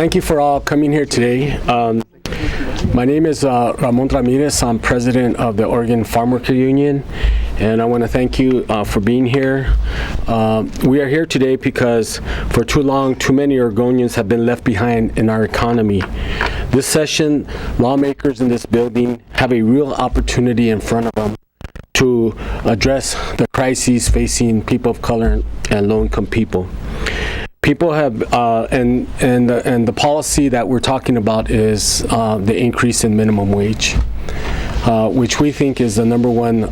Thank you for all coming here today. My name is Ramon Ramirez. I'm president of the Oregon Farmworker Union, and I want to thank you for being here. We are here today because for too long, too many Oregonians have been left behind in our economy. This session, lawmakers in this building have a real opportunity in front of them to address the crises facing people of color and low-income people. People have, and the policy that we're talking about is the increase in minimum wage, which we think is the number one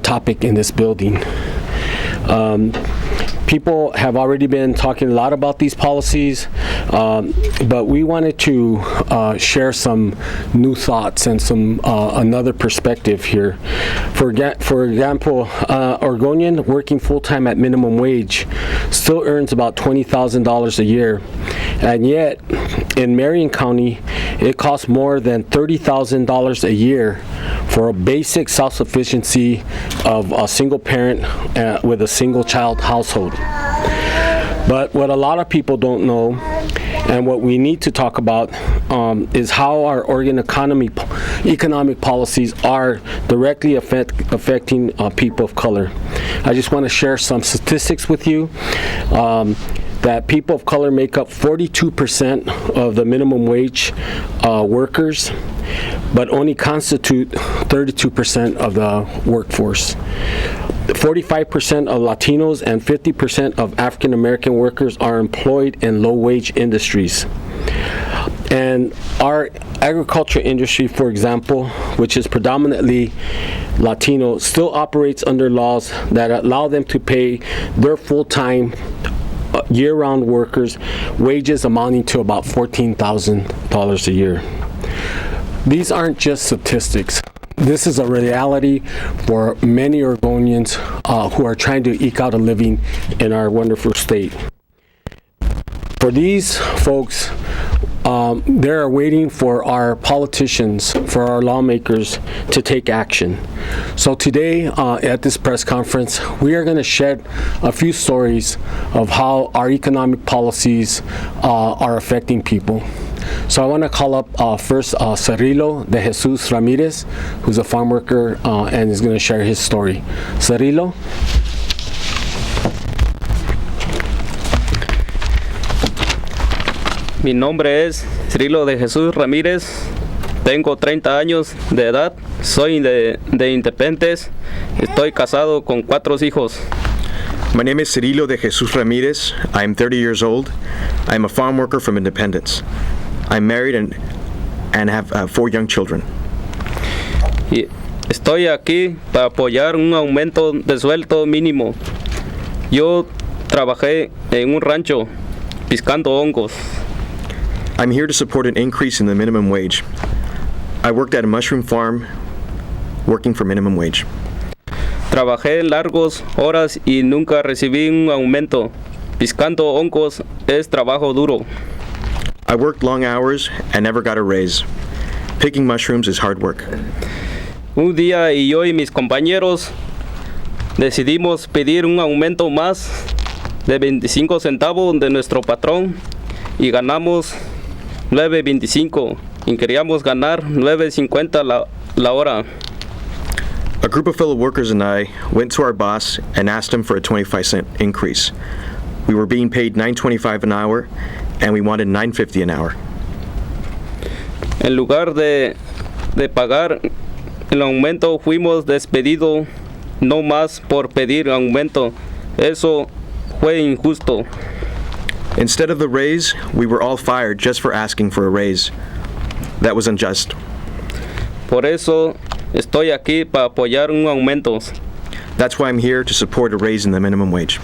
topic in this building. People have already been talking a lot about these policies, but we wanted to share some new thoughts and some another perspective here. For example, Oregonian working full-time at minimum wage still earns about $20,000 a year, and yet in Marion County it costs more than $30,000 a year for a basic self-sufficiency of a single parent with a single child household. But what a lot of people don't know, and what we need to talk about, is how our Oregon economic policies are directly affecting people of color. I just want to share some statistics with you. That people of color make up 42% of the minimum wage workers, but only constitute 32% of the workforce. 45% of Latinos and 50% of African American workers are employed in low-wage industries. And our agriculture industry, for example, which is predominantly Latino, still operates under laws that allow them to pay their full-time year-round workers wages amounting to about $14,000 a year. These aren't just statistics. This is a reality for many Oregonians who are trying to eke out a living in our wonderful state. For these folks, they are waiting for our politicians, for our lawmakers to take action. So today at this press conference, we are going to shed a few stories of how our economic policies are affecting people. So I want to call up first Cirilo de Jesus Ramirez, who's a farm worker and is going to share his story. Cirilo? Mi nombre es Cirilo de Jesus Ramírez, tengo 30 años de edad, soy de Independence, estoy casado con 4 hijos. My name is Cirilo de Jesus Ramirez. I'm 30 years old. I'm a farm worker from Independence. I'm married and have 4 young children. Y estoy aquí para apoyar un aumento de sueldo mínimo. Yo trabajé en un rancho piscando hongos. I'm here to support an increase in the minimum wage. I worked at a mushroom farm working for minimum wage. Trabajé largas horas y nunca recibí un aumento. Piscando hongos es trabajo duro. I worked long hours and never got a raise. Picking mushrooms is hard work. Un día yo y mis compañeros decidimos pedir un aumento más de 25 centavos de nuestro patrón y ganamos 9.25 y queríamos ganar 9.50 la hora. A group of fellow workers and I went to our boss and asked him for a 25-cent increase. We were being paid $9.25 an hour and we wanted $9.50 an hour. En lugar de pagar el aumento, fuimos despedidos no más por pedir aumento. Eso fue injusto. Instead of the raise, we were all fired just for asking for a raise. That was unjust. Por eso estoy aquí para apoyar un aumento. That's why I'm here to support a raise in the minimum wage.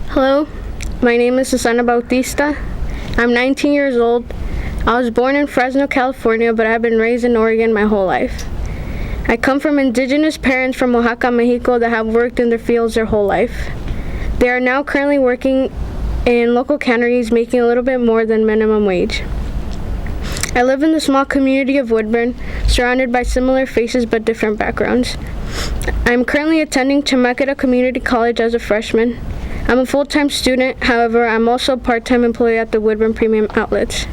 Hello, my name is Susana Bautista. I'm 19 years old. I was born in Fresno, California, but I've been raised in Oregon my whole life. I come from indigenous parents from Oaxaca, Mexico that have worked in their fields their whole life. They are now currently working in local canneries making a little bit more than minimum wage. I live in the small community of Woodburn, surrounded by similar faces but different backgrounds. I'm currently attending Chemeketa Community College as a freshman. I'm a full-time student, however, I'm also a part-time employee at the Woodburn Premium Outlets.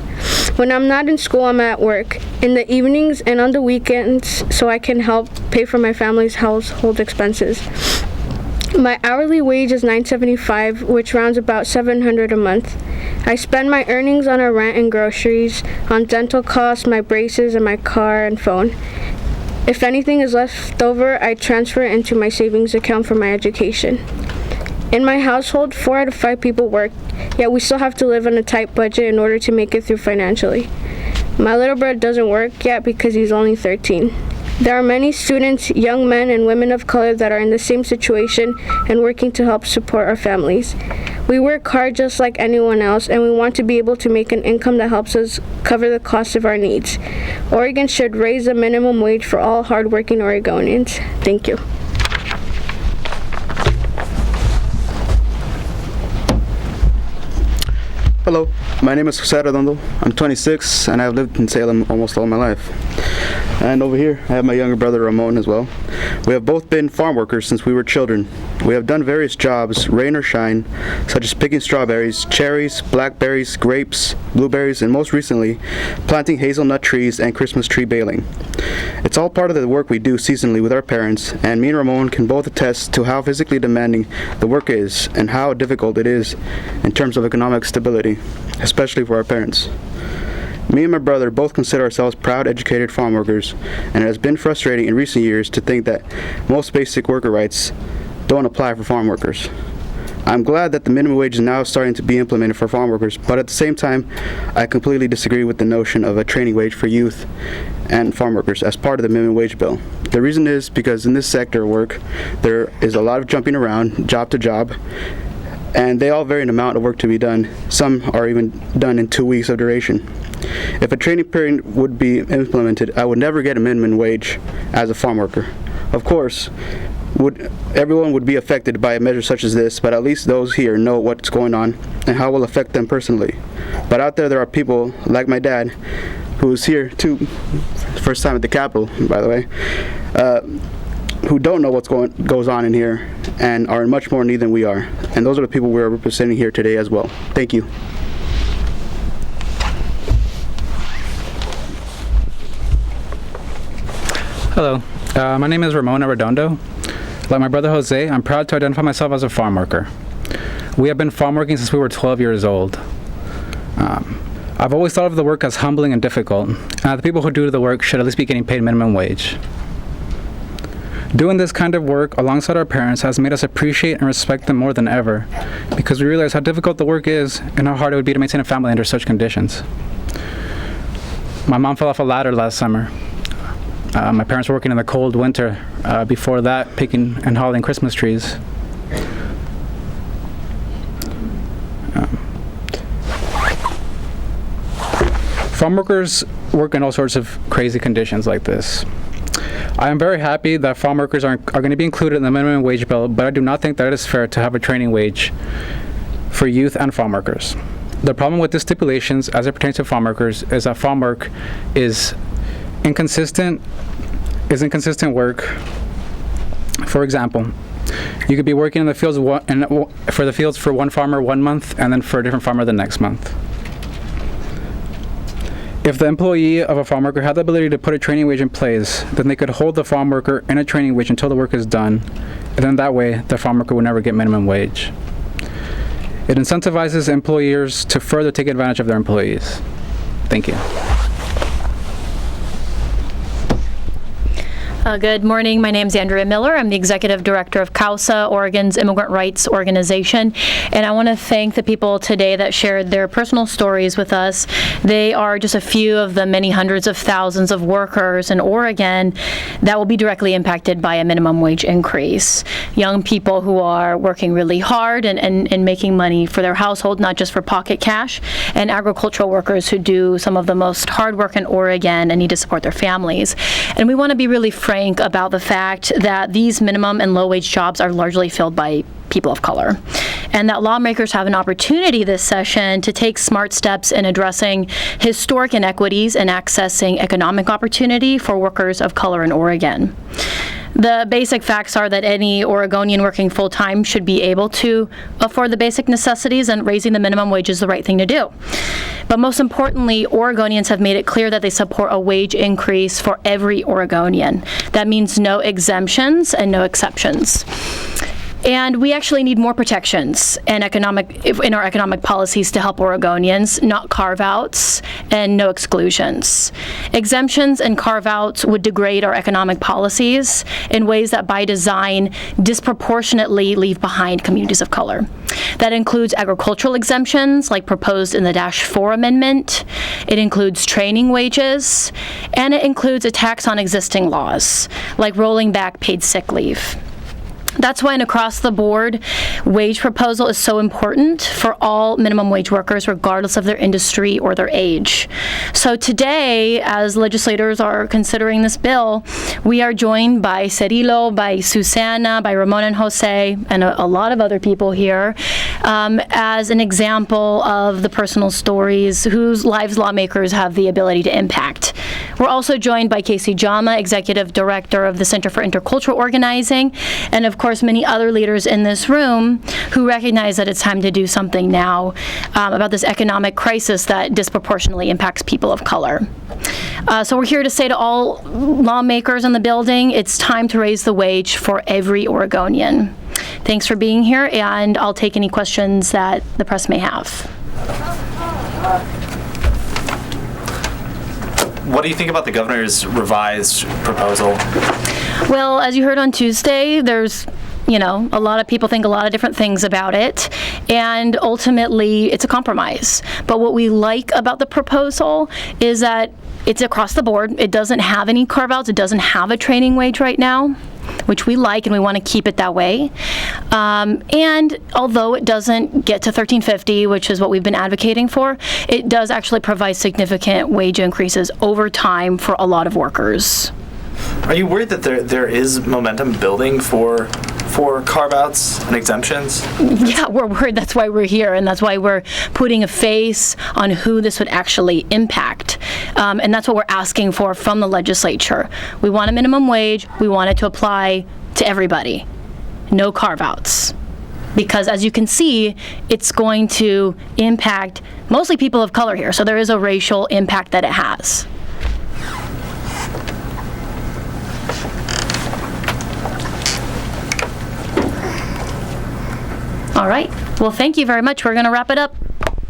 When I'm not in school, I'm at work, in the evenings and on the weekends, so I can help pay for my family's household expenses. My hourly wage is $9.75, which rounds about $700 a month. I spend my earnings on our rent and groceries, on dental costs, my braces, and my car and phone. If anything is left over, I transfer it into my savings account for my education. In my household, 4 out of 5 people work, yet we still have to live on a tight budget in order to make it through financially. My little brother doesn't work yet because he's only 13. There are many students, young men and women of color that are in the same situation and working to help support our families. We work hard just like anyone else, and we want to be able to make an income that helps us cover the cost of our needs. Oregon should raise the minimum wage for all hardworking Oregonians. Thank you. Hello, my name is Jose Redondo. I'm 26 and I've lived in Salem almost all my life. And over here I have my younger brother Ramon as well. We have both been farm workers since we were children. We have done various jobs, rain or shine, such as picking strawberries, cherries, blackberries, grapes, blueberries, and most recently, planting hazelnut trees and Christmas tree baling. It's all part of the work we do seasonally with our parents, and me and Ramon can both attest to how physically demanding the work is and how difficult it is in terms of economic stability, especially for our parents. Me and my brother both consider ourselves proud, educated farm workers, and it has been frustrating in recent years to think that most basic worker rights don't apply for farm workers. I'm glad that the minimum wage is now starting to be implemented for farm workers, but at the same time, I completely disagree with the notion of a training wage for youth and farm workers as part of the minimum wage bill. The reason is because in this sector of work, there is a lot of jumping around, job to job, and they all vary in amount of work to be done. Some are even done in 2 weeks of duration. If a training period would be implemented, I would never get a minimum wage as a farm worker. Of course, everyone would be affected by a measure such as this, but at least those here know what's going on and how it will affect them personally. But out there are people like my dad, who is here too, first time at the Capitol, by the way, who don't know what goes on in here and are in much more need than we are. And those are the people we're representing here today as well. Thank you. Hello, my name is Ramon Redondo. Like my brother Jose, I'm proud to identify myself as a farm worker. We have been farm working since we were 12 years old. I've always thought of the work as humbling and difficult, and the people who do the work should at least be getting paid minimum wage. Doing this kind of work alongside our parents has made us appreciate and respect them more than ever, because we realize how difficult the work is and how hard it would be to maintain a family under such conditions. My mom fell off a ladder last summer. My parents were working in the cold winter before that, picking and hauling Christmas trees. Farm workers work in all sorts of crazy conditions like this. I am very happy that farm workers are going to be included in the minimum wage bill, but I do not think that it is fair to have a training wage for youth and farm workers. The problem with the stipulations as it pertains to farm workers is that farm work is inconsistent work. For example, you could be working in the fields for one farmer 1 month and then for a different farmer the next month. If the employee of a farm worker had the ability to put a training wage in place, then they could hold the farm worker in a training wage until the work is done, and then that way the farm worker would never get minimum wage. It incentivizes employers to further take advantage of their employees. Thank you. Good morning. My name is Andrea Miller. I'm the Executive Director of Causa, Oregon's immigrant rights organization. And I want to thank the people today that shared their personal stories with us. They are just a few of the many hundreds of thousands of workers in Oregon that will be directly impacted by a minimum wage increase. Young people who are working really hard and making money for their household, not just for pocket cash, and agricultural workers who do some of the most hard work in Oregon and need to support their families. And we want to be really frank about the fact that these minimum and low-wage jobs are largely filled by people of color. and that lawmakers have an opportunity this session to take smart steps in addressing historic inequities and accessing economic opportunity for workers of color in Oregon. The basic facts are that any Oregonian working full-time should be able to afford the basic necessities, and raising the minimum wage is the right thing to do. But most importantly, Oregonians have made it clear that they support a wage increase for every Oregonian. That means no exemptions and no exceptions. And we actually need more protections in our economic policies to help Oregonians, not carve-outs and no exclusions. Exemptions and carve-outs would degrade our economic policies in ways that by design disproportionately leave behind communities of color. That includes agricultural exemptions like proposed in the -4 amendment. It includes training wages, and it includes a tax on existing laws like rolling back paid sick leave. That's why an across-the-board wage proposal is so important for all minimum wage workers, regardless of their industry or their age. So today, as legislators are considering this bill, we are joined by Cirilo, by Susana, by Ramon and Jose, and a lot of other people here, as an example of the personal stories whose lives lawmakers have the ability to impact. We're also joined by Casey Jama, Executive Director of the Center for Intercultural Organizing, and of course many other leaders in this room who recognize that it's time to do something now about this economic crisis that disproportionately impacts people of color. So we're here to say to all lawmakers in the building, it's time to raise the wage for every Oregonian. Thanks for being here, and I'll take any questions that the press may have. What do you think about the governor's revised proposal? Well, as you heard on Tuesday, there's a lot of people think a lot of different things about it, and ultimately it's a compromise. But what we like about the proposal is that it's across the board. It doesn't have any carve-outs. It doesn't have a training wage right now, which we like, and we want to keep it that way. And although it doesn't get to $13.50, which is what we've been advocating for, it does actually provide significant wage increases over time for a lot of workers. Are you worried that there is momentum building for carve-outs and exemptions? Yeah, we're worried. That's why we're here, and that's why we're putting a face on who this would actually impact. And that's what we're asking for from the legislature. We want a minimum wage. We want it to apply to everybody. No carve-outs. Because as you can see, it's going to impact mostly people of color here. So there is a racial impact that it has. All right. Well, thank you very much. We're going to wrap it up.